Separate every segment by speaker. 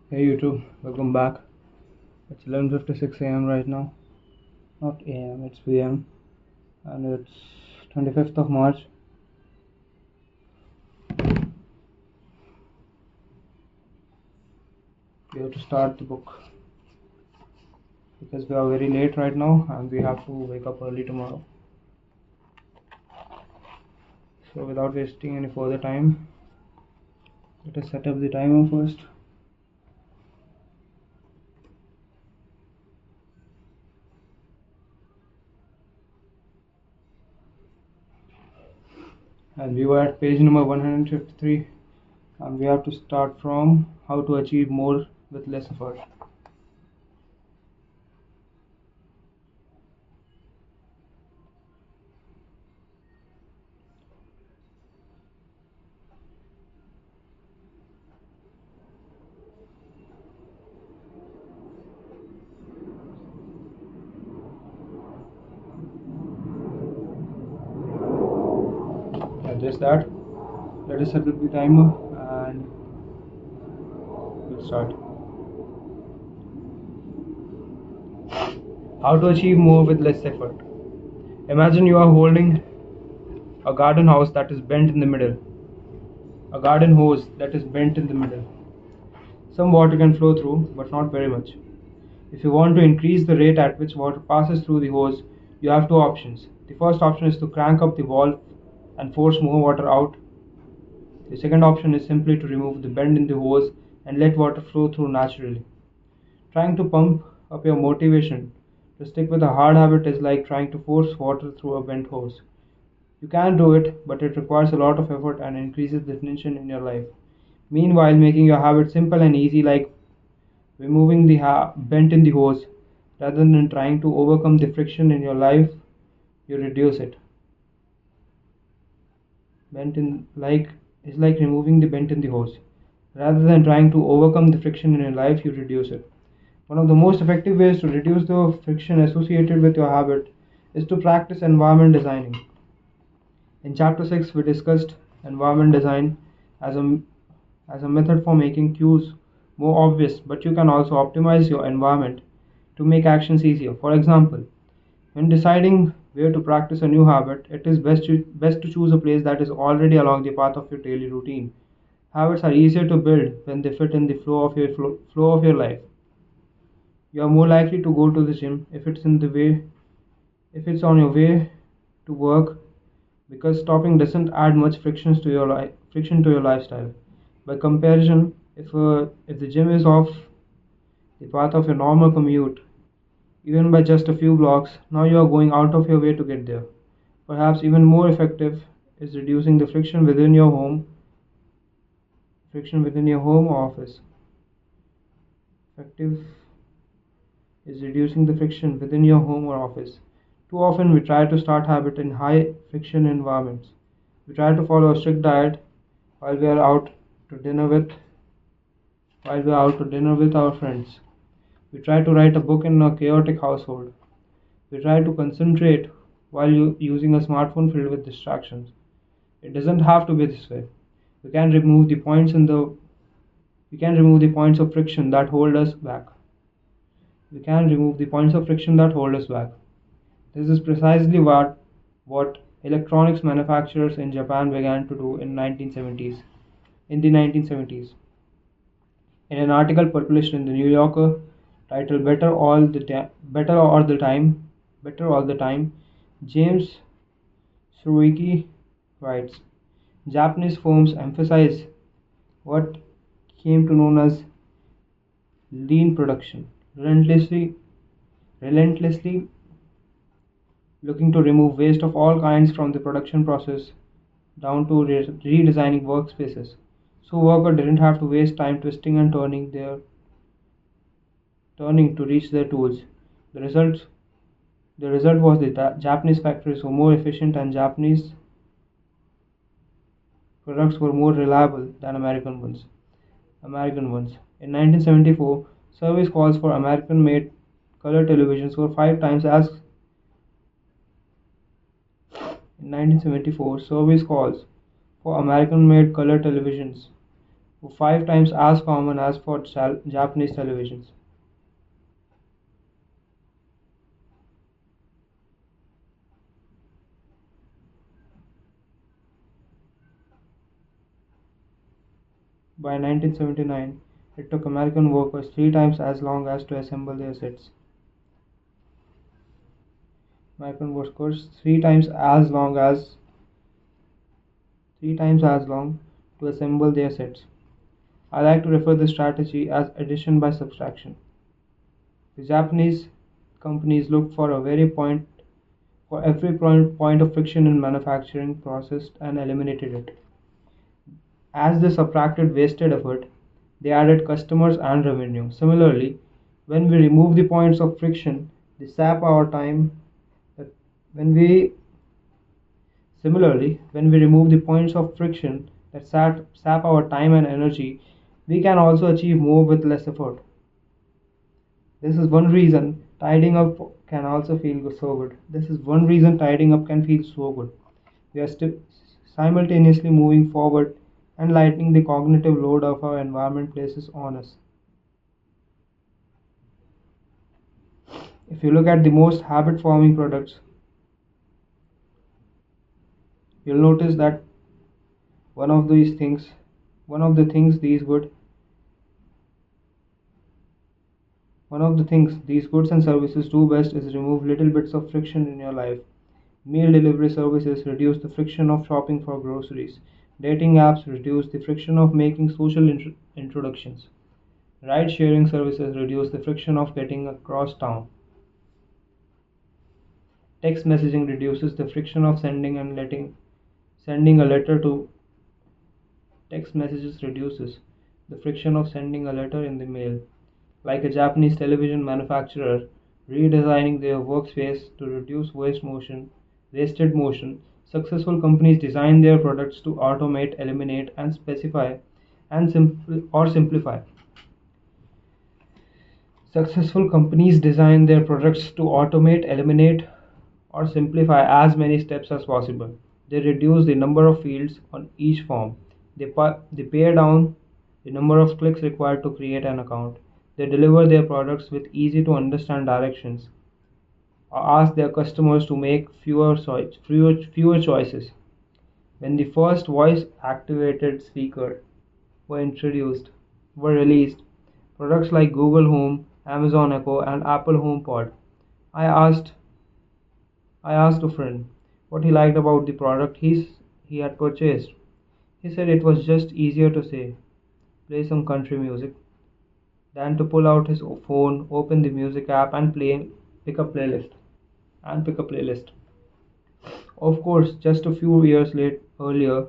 Speaker 1: Hey YouTube, welcome back. It's 11:56 a.m. right now. Not a.m., it's p.m. and it's 25th of March. We have to start the book because we are very late right now and we have to wake up early tomorrow. So without wasting any further time, let us set up the timer first. And we were at page number 153 and we have to start from how to achieve more with less effort. Just that. Let us set up the timer and we'll start. How to achieve more with less effort. Imagine you are holding a garden house that is bent in the middle, a garden hose that is bent in the middle. Some water can flow through, but not very much. If you want to increase the rate at which water passes through the hose, you have two options. The first option is to crank up the valve and force more water out. The second option is simply to remove the bend in the hose and let water flow through naturally. Trying to pump up your motivation to stick with a hard habit is like trying to force water through a bent hose. You can do it, but it requires a lot of effort and increases the tension in your life. Meanwhile, making your habit simple and easy, like removing the bent in the hose, rather than trying to overcome the friction in your life, you reduce it. Bent in like is like removing the bent in the hose. Rather than trying to overcome the friction in your life, you reduce it. One of the most effective ways to reduce the friction associated with your habit is to practice environment designing. In chapter 6, we discussed environment design as a method for making cues more obvious, but you can also optimize your environment to make actions easier. For example, when deciding where to practice a new habit, it is best to choose a place that is already along the path of your daily routine. Habits are easier to build when they fit in the flow of your life. You are more likely to go to the gym if it's on your way to work because stopping doesn't add much friction to your lifestyle. By comparison, if the gym is off the path of your normal commute, even by just a few blocks, now you are going out of your way to get there. Perhaps even more effective is reducing the friction within your home or office. Effective is reducing the friction within your home or office. Too often we try to start habit in high friction environments. We try to follow a strict diet while we are out to dinner with our friends. We try to write a book in a chaotic household. We try to concentrate while using a smartphone filled with distractions. It doesn't have to be this way. We can remove the points in the we can remove the points of friction that hold us back. We can remove the points of friction that hold us back. This is precisely what electronics manufacturers in Japan began to do in the 1970s. In an article published in the New Yorker titled Better All the Time, James Surowiecki writes, Japanese firms emphasize what came to known as lean production, relentlessly looking to remove waste of all kinds from the production process down to redesigning workspaces. So workers didn't have to waste time twisting and turning to reach their tools. The result the result was that Japanese factories were more efficient and Japanese products were more reliable than American ones. In 1974, service calls for American-made color televisions were 5 times as in 1974, service calls for American-made color televisions were 5 times as common as for Japanese televisions. By 1979, it took American workers 3 times as long as to assemble their sets. American workers 3 times as long to assemble their sets. I like to refer this strategy as addition by subtraction. The Japanese companies looked for every point of friction in manufacturing process and eliminated it. As they subtracted wasted effort, they added customers and revenue. Similarly, when we remove the points of friction, they sap our time. When we Similarly, when we remove the points of friction that sap our time and energy, we can also achieve more with less effort. This is one reason tidying up can also feel so good. This is one reason tidying up can feel so good. We are simultaneously moving forward and lightening the cognitive load of our environment places on us. If you look at the most habit forming products, you'll notice that one of these things, one of the things these good, one of the things these goods and services do best is remove little bits of friction in your life. Meal delivery services reduce the friction of shopping for groceries. Dating apps reduce the friction of making social introductions. Ride sharing services reduce the friction of getting across town. Text messaging reduces the friction of sending a letter to text messages reduces the friction of sending a letter in the mail. Like a Japanese television manufacturer redesigning their workspace to reduce wasted motion, successful companies design their products to automate, eliminate, and specify and simplify. Successful companies design their products to automate, eliminate, or simplify as many steps as possible. They reduce the number of fields on each form. They pare down the number of clicks required to create an account. They deliver their products with easy to understand directions or ask their customers to make fewer choices. When the first voice activated speakers were introduced were released, products like Google Home, Amazon Echo, and Apple HomePod, I asked I asked a friend what he liked about the product he had purchased. He said it was just easier to say, play some country music, than to pull out his phone, open the music app, and pick a playlist. Pick a playlist. Of course, just a few years earlier,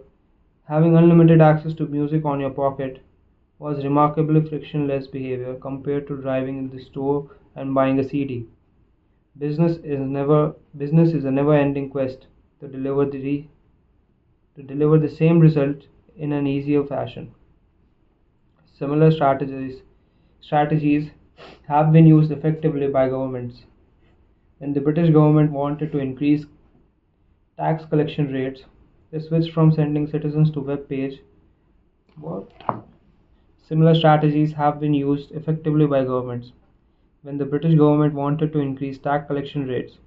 Speaker 1: having unlimited access to music on your pocket was remarkably frictionless behavior compared to driving in the store and buying a CD. Business is a never-ending quest to deliver the same result in an easier fashion. Similar strategies have been used effectively by governments. When the British government wanted to increase tax collection rates, they switched from sending citizens to web page. What? Similar strategies have been used effectively by governments. When the British government wanted to increase tax collection rates,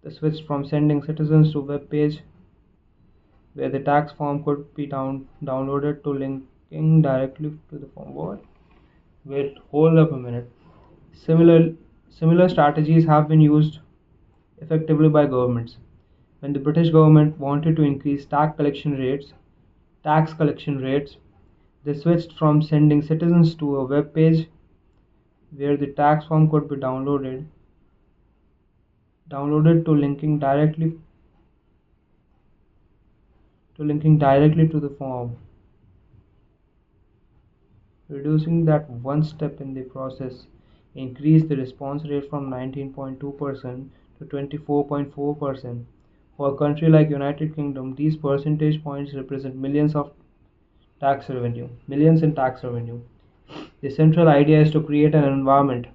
Speaker 1: they switched from sending citizens to web page where the tax form could be downloaded to linking directly to the form. What? Wait, hold up a minute. Similar Similar strategies have been used effectively by governments. When the British government wanted to increase tax collection rates, they switched from sending citizens to a web page where the tax form could be downloaded to linking directly to the form, reducing that one step in the process increased the response rate from 19.2% to 24.4%. For a country like United Kingdom, these percentage points represent millions in tax revenue. The central idea is to create an environment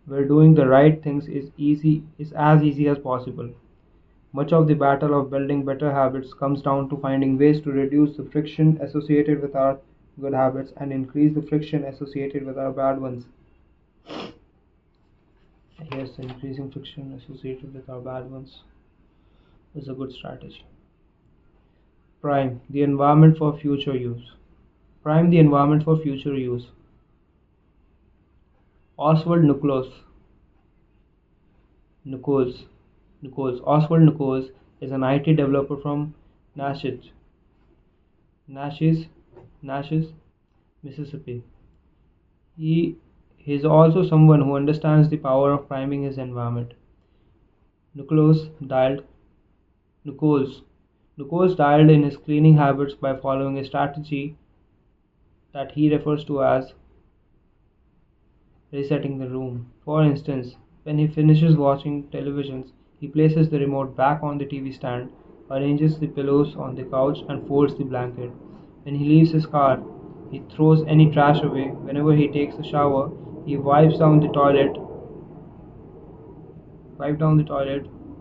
Speaker 1: where doing the right things is as easy as possible. Much of the battle of building better habits comes down to finding ways to reduce the friction associated with our good habits and increase the friction associated with our bad ones. Yes, increasing friction associated with our bad ones is a good strategy. Prime the environment for future use. Prime the environment for future use. Oswald Nichols, Oswald Nichols is an IT developer from Natchez, Natchez, Natchez, Mississippi. He is also someone who understands the power of priming his environment. Nichols dialed Nichols Nichols dialed in his cleaning habits by following a strategy that he refers to as resetting the room. For instance, when he finishes watching television, he places the remote back on the TV stand, arranges the pillows on the couch, and folds the blanket. When he leaves his car, he throws any trash away. Whenever he takes a shower, he wipes down the toilet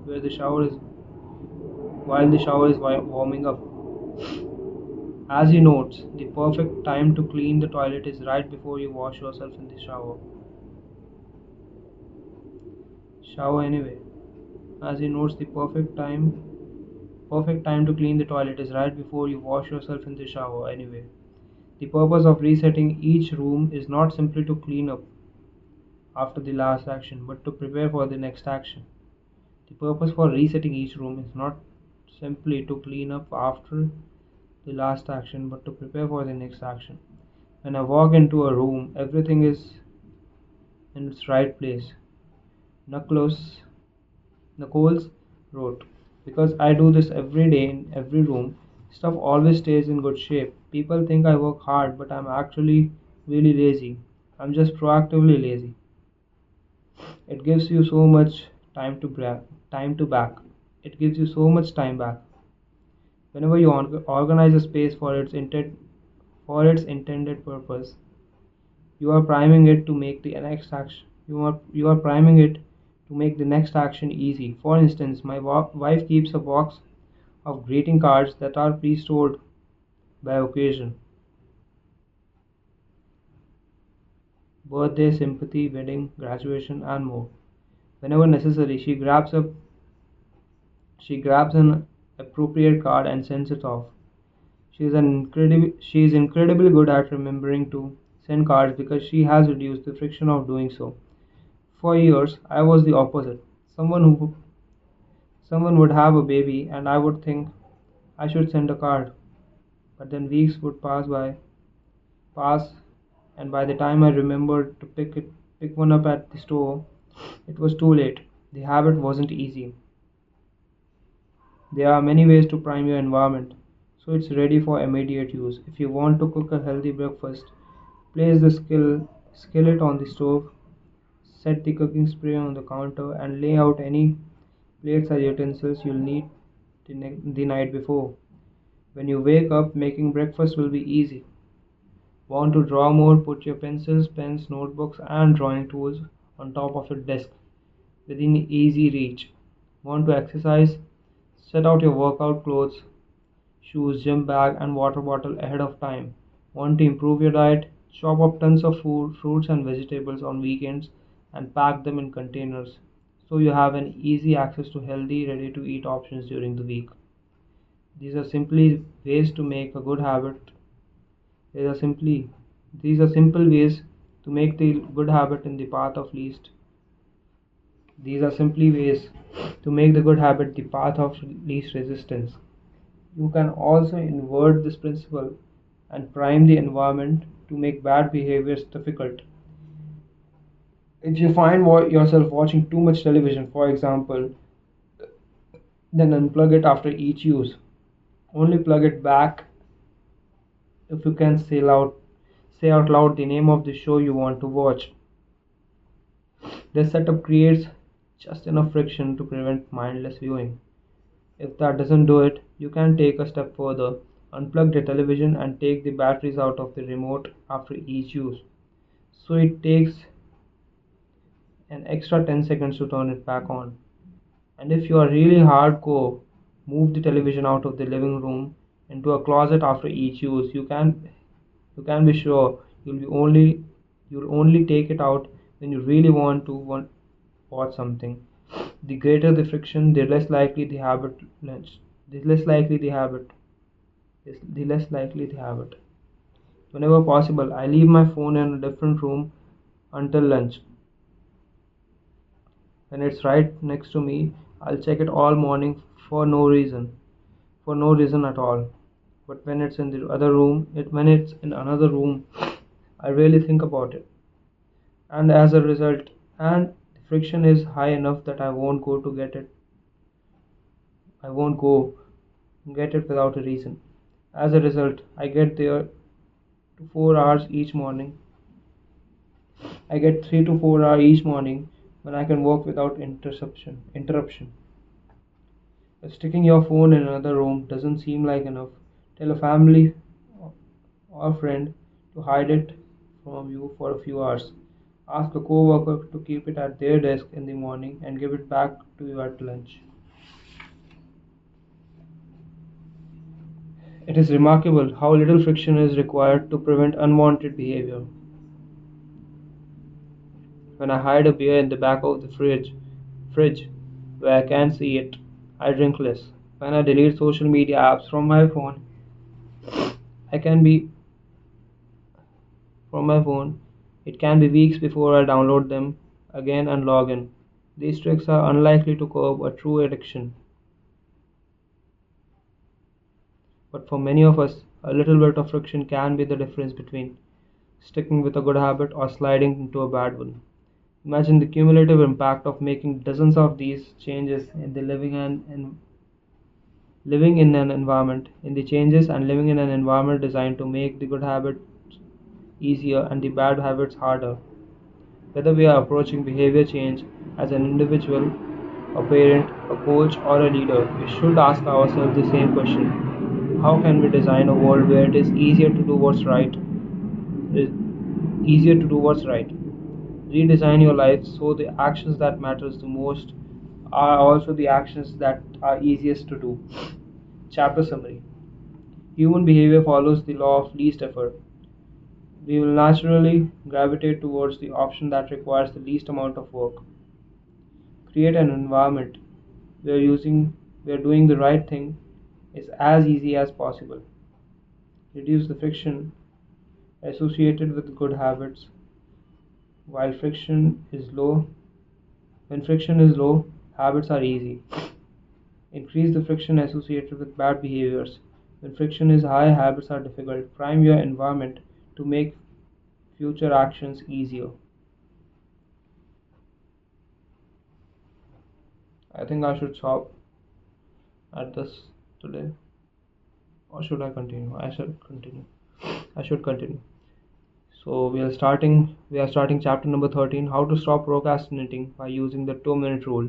Speaker 1: where the shower is while the shower is warming up. As he notes, the perfect time to clean the toilet is right before you wash yourself in the shower. Shower anyway. As he notes, the perfect time to clean the toilet is right before you wash yourself in the shower anyway. The purpose of resetting each room is not simply to clean up after the last action, but to prepare for the next action. The purpose for resetting each room is not simply to clean up after the last action, but to prepare for the next action. When I walk into a room, everything is in its right place. Nichols Nichols wrote, because I do this every day in every room, stuff always stays in good shape. People think I work hard, but I'm actually really lazy. I'm just proactively lazy. It gives you so much time to back. It gives you so much time back. Whenever you organize a space for its intended purpose, you are priming it to make the next action. You are priming it to make the next action easy. For instance, my wife keeps a box of greeting cards that are pre-stored by occasion: birthday, sympathy, wedding, graduation, and more. Whenever necessary, she grabs an appropriate card and sends it off. She is incredibly good at remembering to send cards because she has reduced the friction of doing so. For years, I was the opposite. Someone who someone would have a baby and I would think I should send a card. But then weeks would pass and by the time I remembered to pick one up at the store, it was too late. The habit wasn't easy. There are many ways to prime your environment so it's ready for immediate use. If you want to cook a healthy breakfast, place the skillet on the stove, set the cooking spray on the counter, and lay out any plates or utensils you'll need the night before. When you wake up, making breakfast will be easy. Want to draw more? Put your pencils, pens, notebooks, and drawing tools on top of your desk within easy reach. Want to exercise? Set out your workout clothes, shoes, gym bag, and water bottle ahead of time. Want to improve your diet? Chop up tons of fruits, and vegetables on weekends and pack them in containers so you have an easy access to healthy, ready to eat options during the week. These are simply ways to make a good habit. These are simple ways to make the good habit in the path of least. These are simply ways to make the good habit the path of least resistance. You can also invert this principle and prime the environment to make bad behaviors difficult. If you find yourself watching too much television, for example, then unplug it after each use. Only plug it back if you can say out loud the name of the show you want to watch. This setup creates just enough friction to prevent mindless viewing. If that doesn't do it, you can take a step further. Unplug the television and take the batteries out of the remote after each use. So it takes an extra 10 seconds to turn it back on. And if you are really hardcore, move the television out of the living room into a closet after each use. You can be sure you'll only take it out when you really want watch something. The greater the friction, the less likely the habit the less likely the habit the less likely the habit. Whenever possible, I leave my phone in a different room until lunch. When it's right next to me, I'll check it all morning for no reason, for no reason at all. But when it's in another room, I really think about it. And as a result, and the friction is high enough that I won't go get it without a reason. As a result, I get there to 4 hours each morning. I get 3 to 4 hours each morning when I can work without interruption. If sticking your phone in another room doesn't seem like enough, tell a family or friend to hide it from you for a few hours. Ask a co-worker to keep it at their desk in the morning and give it back to you at lunch. It is remarkable how little friction is required to prevent unwanted behavior. When I hide a beer in the back of the fridge where I can't see it, I drink less. When I delete social media apps I can be from my phone, it can be weeks before I download them again and log in. These tricks are unlikely to curb a true addiction, but for many of us, a little bit of friction can be the difference between sticking with a good habit or sliding into a bad one. Imagine the cumulative impact of making dozens of these changes in the living in an environment in the changes and living in an environment designed to make the good habits easier and the bad habits harder. Whether we are approaching behavior change as an individual, a parent, a coach, or a leader, we should ask ourselves the same question. How can we design a world where it is easier to do what's right? Easier to do what's right. Redesign your life so the actions that matters the most are also the actions that are easiest to do. Chapter summary. Human behavior follows the law of least effort. We will naturally gravitate towards the option that requires the least amount of work. Create an environment where doing the right thing is as easy as possible. Reduce the friction associated with good habits. While friction is low, when friction is low, habits are easy. Increase the friction associated with bad behaviors. When friction is high, habits are difficult. Prime your environment to make future actions easier. I think I should stop at this today. Or should I continue? I should continue. I should continue. So we are starting chapter number 13, how to stop procrastinating by using the 2-minute rule.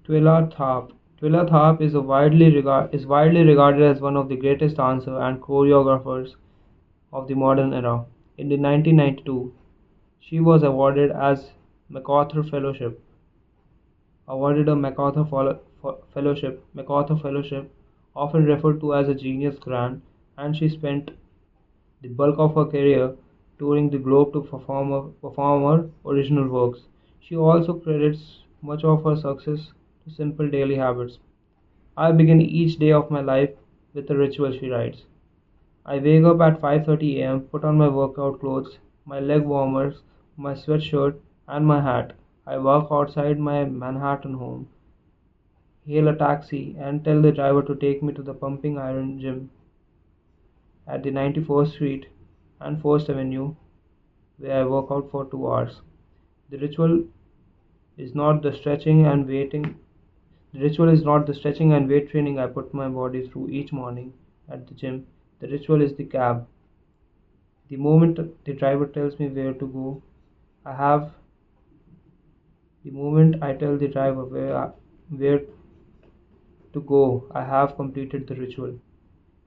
Speaker 1: Twila Tharp. Twila Tharp is widely regarded as one of the greatest dancers and choreographers of the modern era. In the 1992, she was MacArthur Fellowship, awarded a Fellowship. MacArthur Fellowship, often referred to as a Genius Grant, and she spent the bulk of her career touring the globe to perform her original works. She also credits much of her success to simple daily habits. I begin each day of my life with a ritual, she writes. I wake up at 5:30 a.m., put on my workout clothes, my leg warmers, my sweatshirt, and my hat. I walk outside my Manhattan home, hail a taxi, and tell the driver to take me to the Pumping Iron Gym at the 94th Street and 1st Avenue, where I work out for 2 hours. The ritual is not the stretching and waiting. The ritual is not the stretching and weight training I put my body through each morning at the gym. The ritual is the cab. The moment the driver tells me where to go, I have the moment I tell the driver where to go, I have completed the ritual.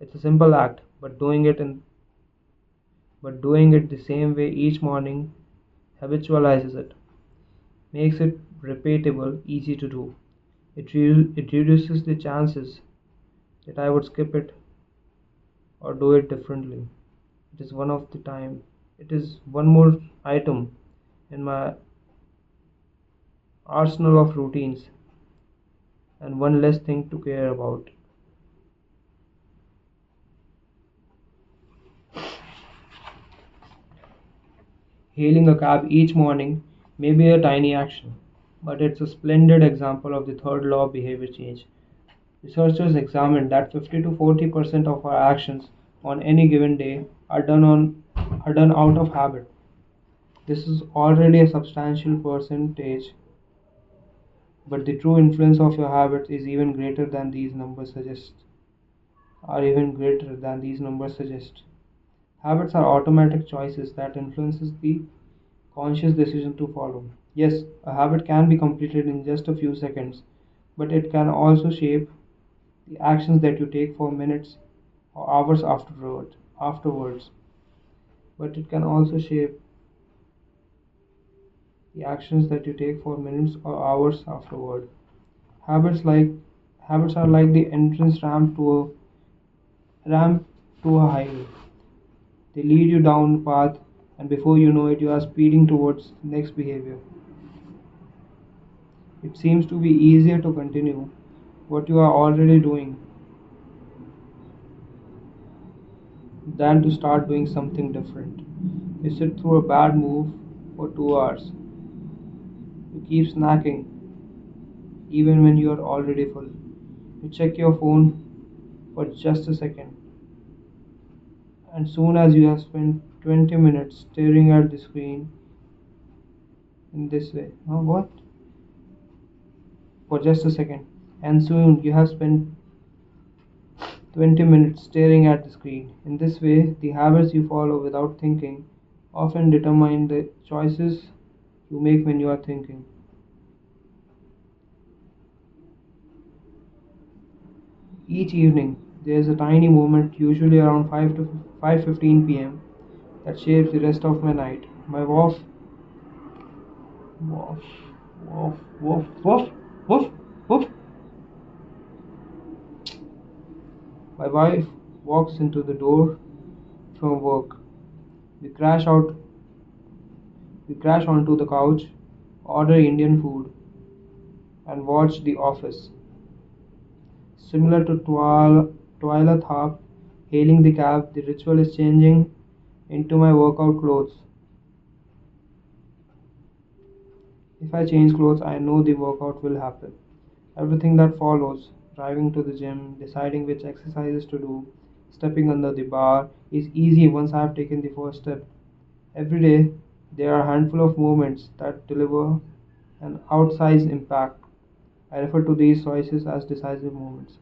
Speaker 1: It's a simple act, but doing it the same way each morning habitualizes it, makes it repeatable, easy to do. It reduces the chances that I would skip it or do it differently. It is one of the time. It is one more item in my arsenal of routines and one less thing to care about. Hailing a cab each morning may be a tiny action, but it's a splendid example of the third law of behavior change. Researchers examined that 50 to 40% of our actions on any given day are done out of habit. This is already a substantial percentage, but the true influence of your habits is even greater than these numbers suggest. Are even greater than these numbers suggest. Habits are automatic choices that influences the conscious decision to follow. Yes, a habit can be completed in just a few seconds, but it can also shape the actions that you take for minutes or hours afterwards. But it can also shape the actions that you take for minutes or hours afterward. Habits like habits are like the entrance ramp to a highway. They lead you down the path, and before you know it, you are speeding towards the next behavior. It seems to be easier to continue what you are already doing than to start doing something different. You sit through a bad move for 2 hours. You keep snacking even when you are already full. You check your phone for just a second, and soon as you have spent 20 minutes staring at the screen in this way, oh, what? For just a second, and soon you have spent 20 minutes staring at the screen. In this way, the habits you follow without thinking often determine the choices you make when you are thinking. Each evening, there is a tiny moment, usually around 5 to 5:15 p.m., that shapes the rest of my night. My woof, woof, woof, woof, woof, woof. My wife walks into the door from work. We crash out. We crash onto the couch, order Indian food, and watch The Office. Similar to Twyla Tharp hailing the cab, the ritual is changing into my workout clothes. If I change clothes, I know the workout will happen. Everything that follows, driving to the gym, deciding which exercises to do, stepping under the bar, is easy once I have taken the first step. Every day, there are a handful of moments that deliver an outsized impact. I refer to these choices as decisive moments.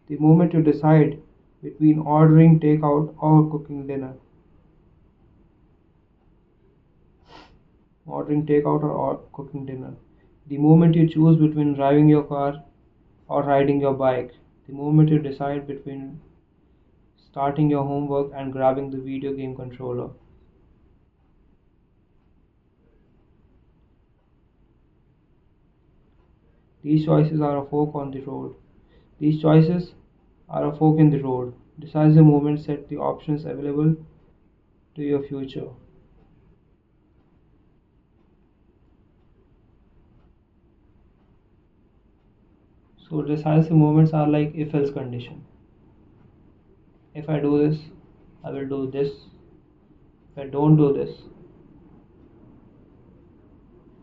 Speaker 1: The moment you decide between ordering takeout or cooking dinner, ordering takeout or cooking dinner, the moment you choose between driving your car or riding your bike, the moment you decide between starting your homework and grabbing the video game controller. These choices are a fork on the road. These choices are a fork in the road. Decisive moments set the options available to your future. So decisive moments are like if else condition. If I do this, I will do this. If I don't do this,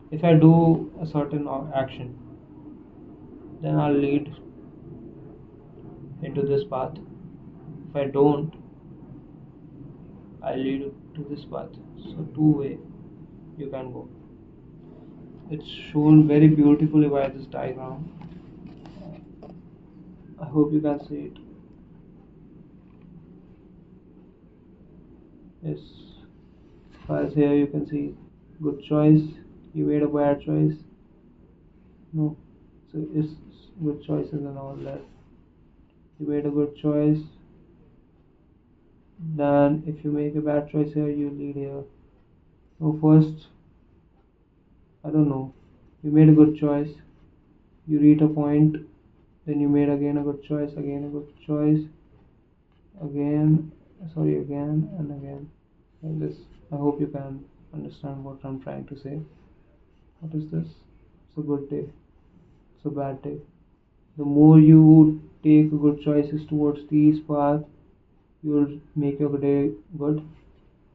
Speaker 1: if I do a certain action, then I'll lead into this path. If I don't, I'll lead to this path. So two-way you can go. It's shown very beautifully by this diagram. I hope you can see it. Yes, as here you can see good choice. You made a bad choice. No, so it's good choices and all that. You made a good choice. Then if you make a bad choice here, you lead here. No, first I don't know. You made a good choice. You reach a point. Then you made again a good choice. Again a good choice. Again sorry, again and again, like this. I hope you can understand what I'm trying to say. What is this? It's a good day, it's a bad day. The more you take good choices towards these paths, you'll make your day good.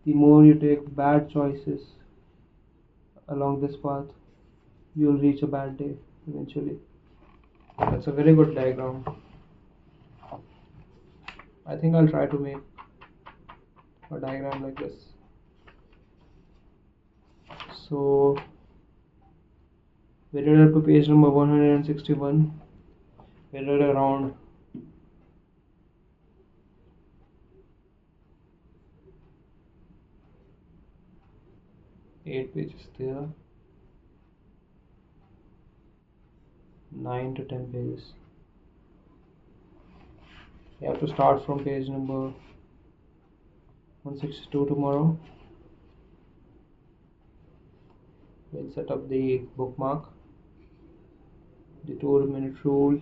Speaker 1: The more you take bad choices along this path, you'll reach a bad day eventually. That's a very good diagram. I think I'll try to make a diagram like this. So we read up to page number 161. We read around 8 pages there, 9 to 10 pages. You have to start from page number 162 tomorrow. We'll set up the bookmark, the 2-minute rule.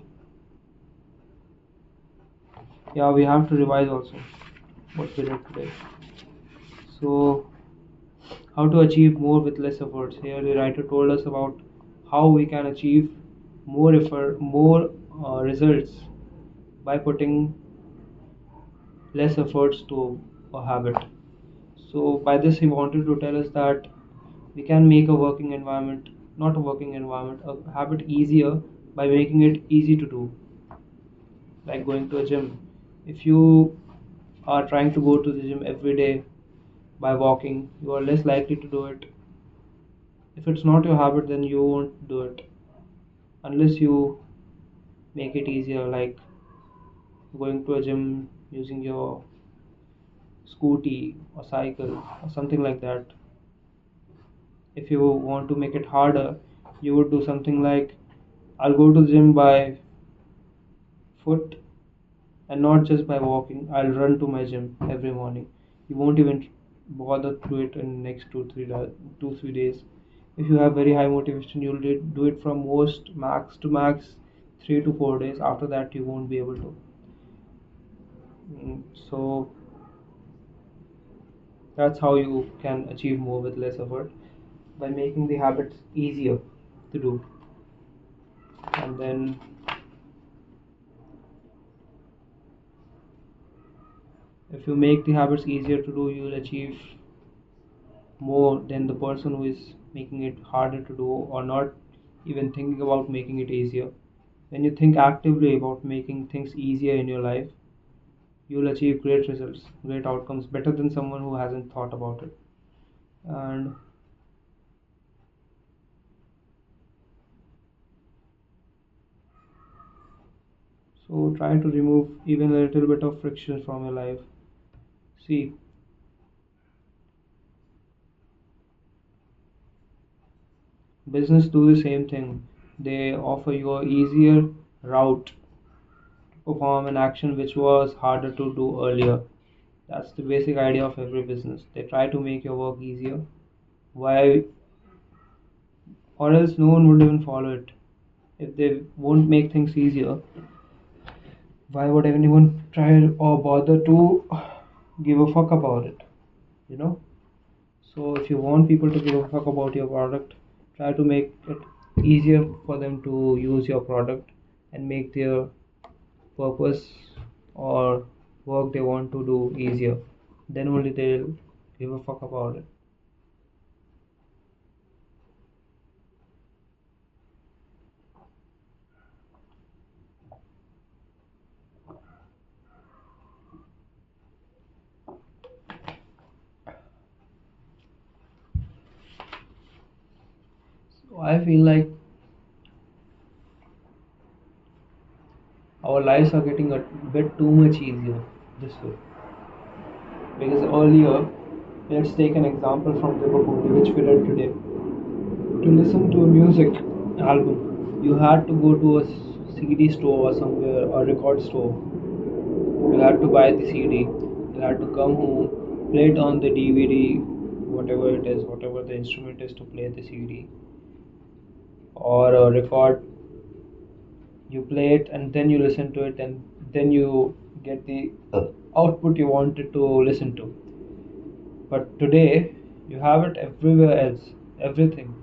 Speaker 1: Yeah, we have to revise also what we did today. So, how to achieve more with less efforts. Here the writer told us about how we can achieve more effort, more results by putting less efforts to a habit. So by this he wanted to tell us that we can make a working environment, not a working environment, a habit easier by making it easy to do. Like going to a gym. If you are trying to go to the gym every day by walking, you are less likely to do it. If it's not your habit, then you won't do it unless you make it easier, like going to a gym using your scooty or cycle or something like that. If you want to make it harder, you would do something like, I'll go to the gym by foot and not just by walking. I'll run to my gym every morning. You won't even bother to do it in the next 2 3 days. If you have very high motivation, you'll do it from most max to max 3 to 4 days. After that, you won't be able to. So that's how you can achieve more with less effort, by making the habits easier to do. And then if you make the habits easier to do, you will achieve more than the person who is making it harder to do or not even thinking about making it easier. When you think actively about making things easier in your life, you will achieve great results, great outcomes, better than someone who hasn't thought about it. And so try to remove even a little bit of friction from your life. See, business do the same thing. They offer you a easier route to perform an action which was harder to do earlier. That's the basic idea of every business. They try to make your work easier. Why? Or else no one would even follow it. If they won't make things easier, why would anyone try or bother to give a fuck about it? You know? So if you want people to give a fuck about your product, try to make it easier for them to use your product and make their purpose or work they want to do easier. Then only they'll give a fuck about it. So I feel like our lives are getting a bit too much easier this way. Because earlier, let's take an example from the book only which we read today. To listen to a music album, you had to go to a CD store or somewhere, or record store. You had to buy the CD. You had to come home, play it on the DVD, whatever it is, whatever the instrument is to play the CD, or a record. You play it and then you listen to it, and then you get the output you wanted to listen to. But today, you have it everywhere else, everything.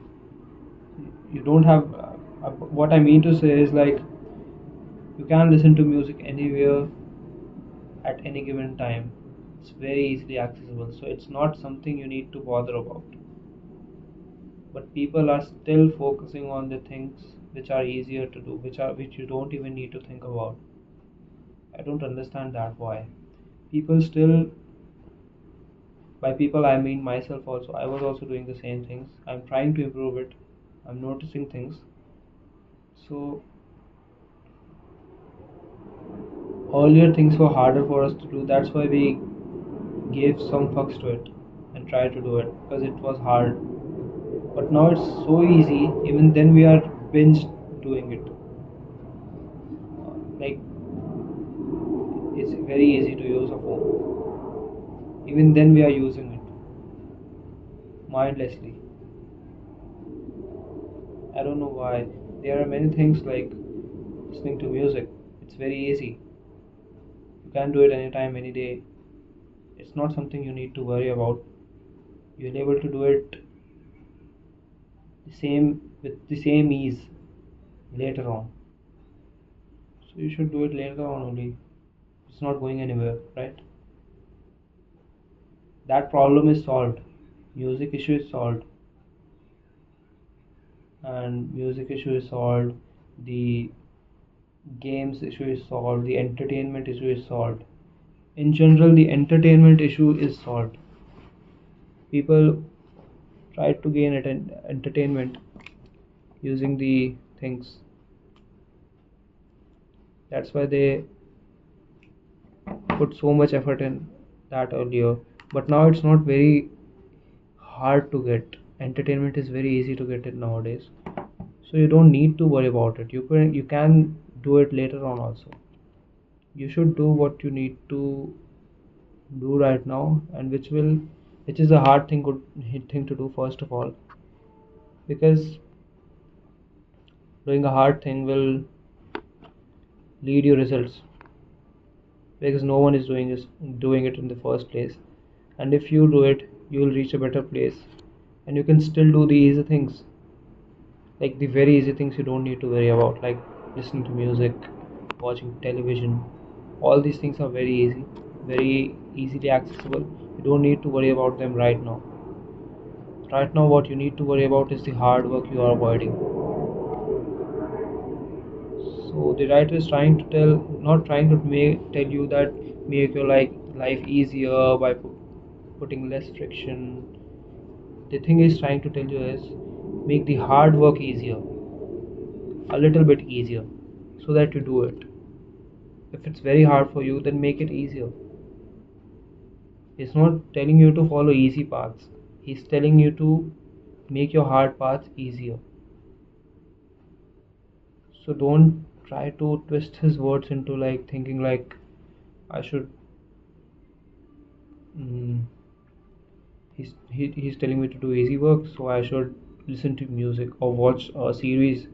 Speaker 1: You don't have. What I mean to say is like you can listen to music anywhere at any given time. It's very easily accessible, so it's not something you need to bother about. But people are still focusing on the things which are easier to do, which you don't even need to think about. I don't understand that why. People still, by people I mean myself also, I was also doing the same things. I'm trying to improve it. I'm noticing things. So earlier things were harder for us to do. That's why we gave some fucks to it and tried to do it because it was hard. But now it's so easy. Even then we are binge doing it. Like it's very easy to use a phone. Even then we are using it mindlessly. I don't know why. There are many things like listening to music. It's very easy. You can do it anytime, any day. It's not something you need to worry about. You're able to do it the same with the same ease later on. So you should do it later on only. It's not going anywhere, right? That problem is solved. Music issue is solved. And music issue is solved. The games issue is solved. The entertainment issue is solved. In general, the entertainment issue is solved. People try to gain entertainment using the things. That's why they put so much effort in that earlier. But now it's not very hard to get. Entertainment is very easy to get it nowadays. So you don't need to worry about it. You can do it later on also. You should do what you need to do right now, and which is a hard thing to do first of all, because doing a hard thing will lead you results, because no one is doing it in the first place. And if you do it, you will reach a better place, and you can still do the easy things, like the very easy things you don't need to worry about, like listening to music, watching television. All these things are very easily accessible. You don't need to worry about them right now. Right now what you need to worry about is the hard work you are avoiding. So the writer is trying to tell, not trying to tell you that make your life easier by putting less friction. The thing is trying to tell you is make the hard work easier, a little bit easier, so that you do it. If it's very hard for you, then make it easier. He's not telling you to follow easy paths. He's telling you to make your hard paths easier. So don't try to twist his words into like thinking like I should. Mm, he's telling me to do easy work, so I should listen to music or watch a series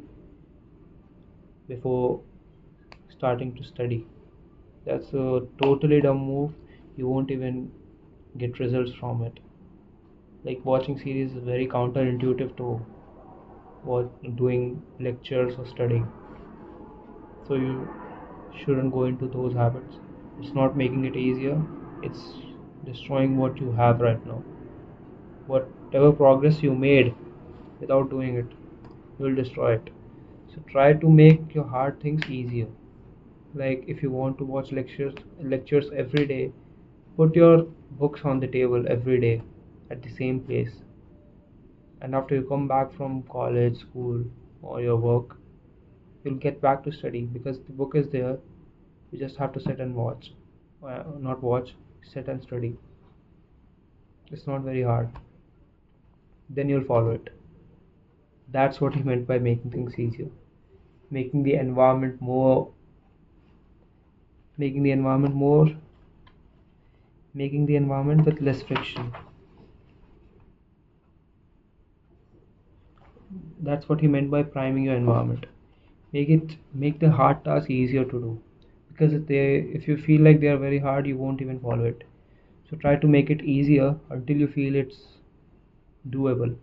Speaker 1: before starting to study. That's a totally dumb move. You won't even get results from it. Like watching series is very counterintuitive to what doing lectures or studying. So you shouldn't go into those habits. It's not making it easier, it's destroying what you have right now. Whatever progress you made without doing it, you will destroy it. So try to make your hard things easier. Like if you want to watch lectures every day, put your books on the table every day at the same place. And after you come back from college, school, or your work, you'll get back to study because the book is there. You just have to sit and watch. Not watch, sit and study. It's not very hard. Then you'll follow it. That's what he meant by making things easier. Making the environment more making the environment more making the environment with less friction. That's what he meant by priming your environment. Make the hard task easier to do, because if you feel like they are very hard, you won't even follow it. So try to make it easier until you feel it's doable.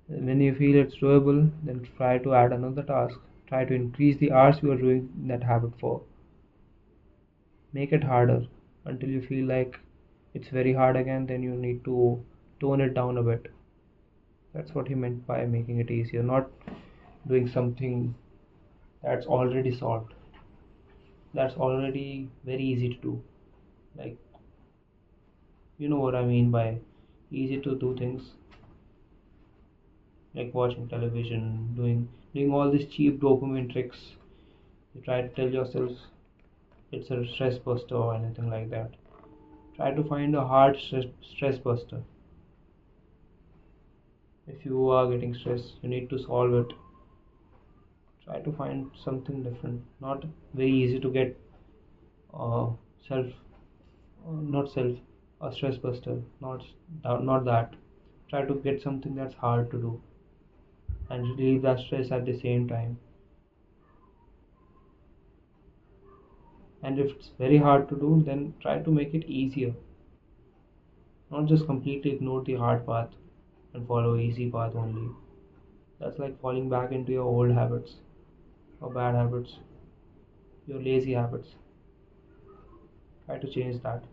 Speaker 1: And when you feel it's doable, then try to add another task. Try to increase the hours you are doing that habit for. Make it harder until you feel like it's very hard again, then you need to tone it down a bit. That's what he meant by making it easier, not doing something that's already solved, that's already very easy to do. Like, you know what I mean by easy to do things, like watching television, doing all these cheap dopamine tricks. You try to tell yourself it's a stress buster or anything like that. Try to find a hard stress buster. If you are getting stressed, you need to solve it. Try to find something different. Not very easy to get uh, self, not self, a stress buster. Not that. Try to get something that's hard to do and relieve that stress at the same time. And if it's very hard to do, then try to make it easier. Not just completely ignore the hard path and follow easy path only. That's like falling back into your old habits or bad habits, your lazy habits. Try to change that.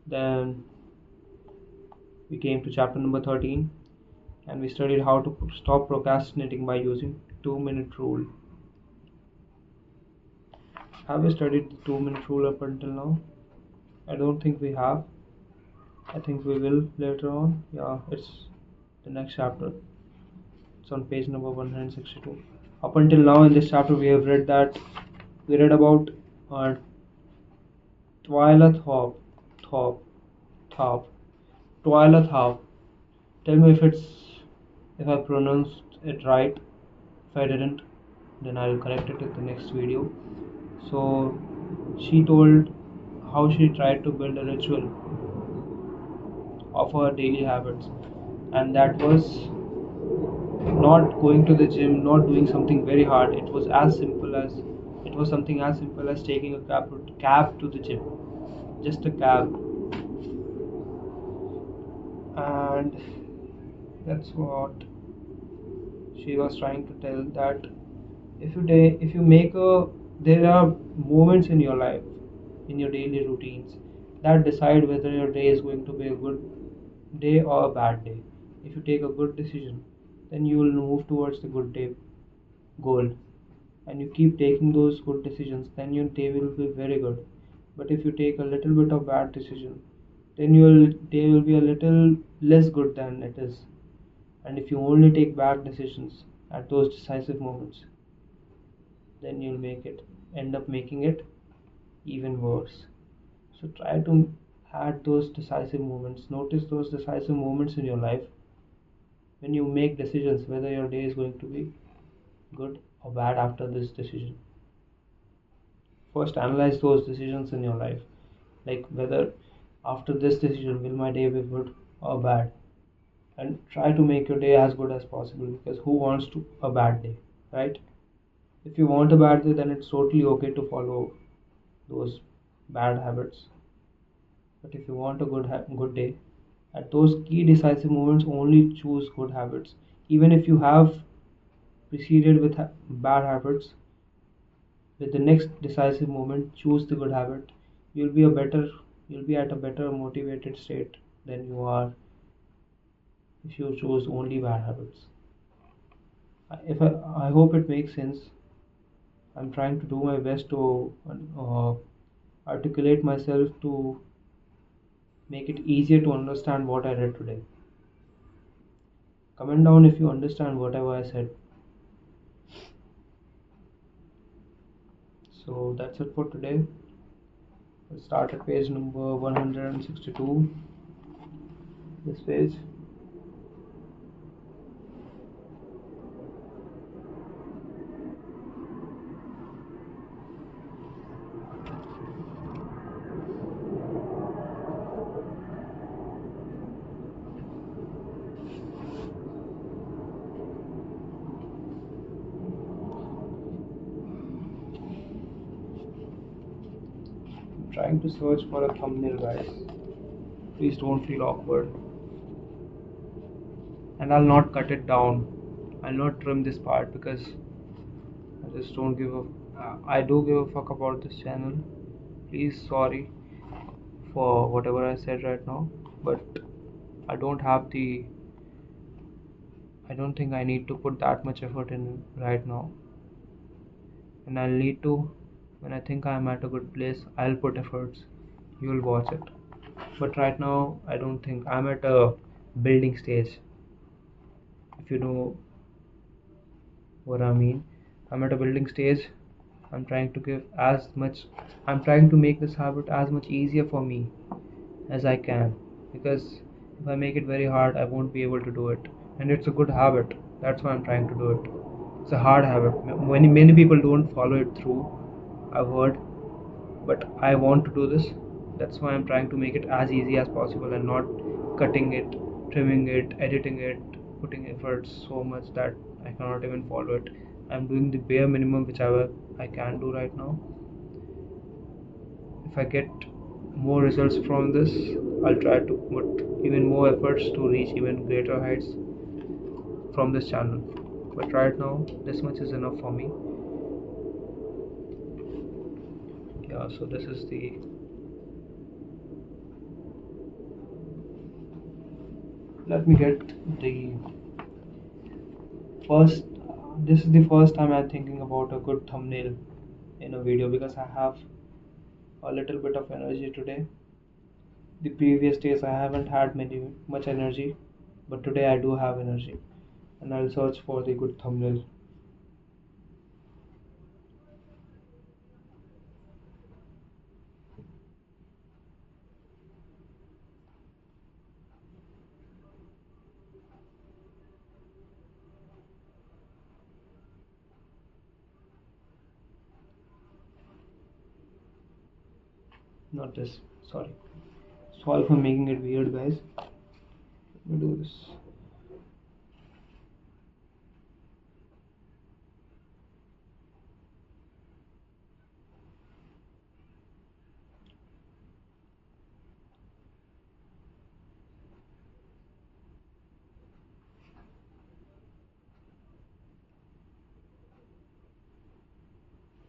Speaker 1: Then we came to chapter number 13 and we studied how to stop procrastinating by using 2-minute rule. Have we studied the 2-minute rule up until now? I don't think we have. I think we will later on. Yeah, it's the next chapter. It's on page number 162. Up until now in this chapter we have read about uh, Twyla Thorpe. Twyla Thorpe. Tell me if I pronounced it right. If I didn't, then I'll correct it in the next video. So she told how she tried to build a ritual of her daily habits, and that was not going to the gym, not doing something very hard. It was something as simple as taking a cab to the gym, just a cab, and that's what she was trying to tell. That if you make a there are moments in your life, in your daily routines, that decide whether your day is going to be a good day or a bad day. If you take a good decision, then you will move towards the good day goal, and you keep taking those good decisions, then your day will be very good. But if you take a little bit of bad decision, then your day will be a little less good than it is. And if you only take bad decisions at those decisive moments, then you'll end up making it even worse. So try to add those decisive moments. Notice those decisive moments in your life when you make decisions whether your day is going to be good or bad after this decision. First, analyze those decisions in your life, like whether after this decision will my day be good or bad, and try to make your day as good as possible, because who wants to a bad day, right? If you want a bad day, then it's totally okay to follow those bad habits. But if you want a good day, at those key decisive moments, only choose good habits. Even if you have preceded with bad habits, with the next decisive moment, choose the good habit. You'll be a better, you'll be at a better motivated state than you are if you choose only bad habits. I hope it makes sense. I'm trying to do my best to articulate myself to make it easier to understand what I read today. Comment down if you understand whatever I said. So that's it for today. We'll start at page number 162. This page. trying to search for a thumbnail, guys. Please don't feel awkward. And I'll not cut it down. I'll not trim this part because I just don't give a. I do give a fuck about this channel. Please, sorry for whatever I said right now, but I don't have the. I don't think I need to put that much effort in right now. And I'll need to, when I think I'm at a good place, I'll put efforts. You'll watch it. But right now, I don't think I'm at a building stage. If you know what I mean, I'm at a building stage. I'm trying to give as much. I'm trying to make this habit as much easier for me as I can, because if I make it very hard, I won't be able to do it. And it's a good habit. That's why I'm trying to do it. It's a hard habit. Many people don't follow it through, I've heard, but I want to do this. That's why I'm trying to make it as easy as possible and not cutting it, trimming it, editing it, putting efforts so much that I cannot even follow it. I'm doing the bare minimum whichever I can do right now. If I get more results from this, I'll try to put even more efforts to reach even greater heights from this channel. But right now, this much is enough for me. Yeah, so this is the let me get the first this is the first time I'm thinking about a good thumbnail in a video, because I have a little bit of energy today. The previous days I haven't had much energy, but today I do have energy, and I'll search for the good thumbnail. Not this, sorry for making it weird, guys. Let me do this.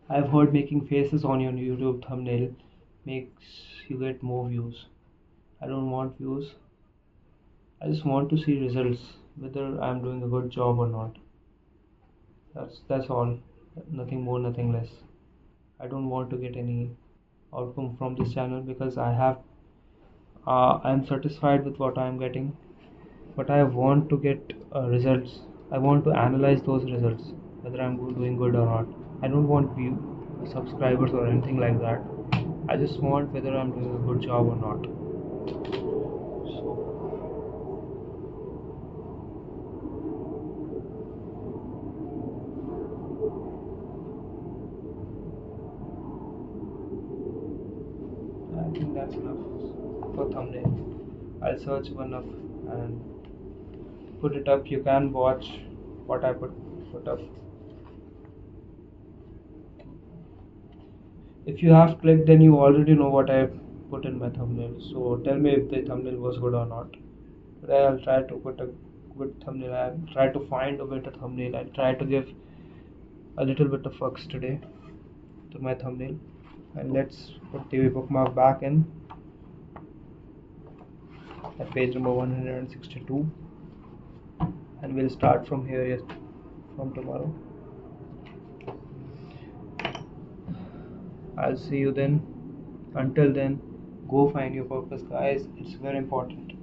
Speaker 1: I've heard making faces on your YouTube thumbnail makes you get more views. I don't want views. I just want to see results, whether I'm doing a good job or not. That's all. Nothing more, nothing less. I don't want to get any outcome from this channel, because I'm satisfied with what I'm getting, but I want to get results. I want to analyze those results, whether I'm doing good or not. I don't want subscribers or anything like that. I just want whether I'm doing a good job or not. So I think that's enough for thumbnail. I'll search one up and put it up. You can watch what I put up. If you have clicked, then you already know what I put in my thumbnail. So tell me if the thumbnail was good or not. Today I'll try to put a good thumbnail. I'll try to find a better thumbnail. I'll try to give a little bit of fucks today to my thumbnail. And let's put the bookmark back in at page number 162. And we'll start from here from tomorrow. I'll see you then. Until then, go find your purpose, guys. It's very important.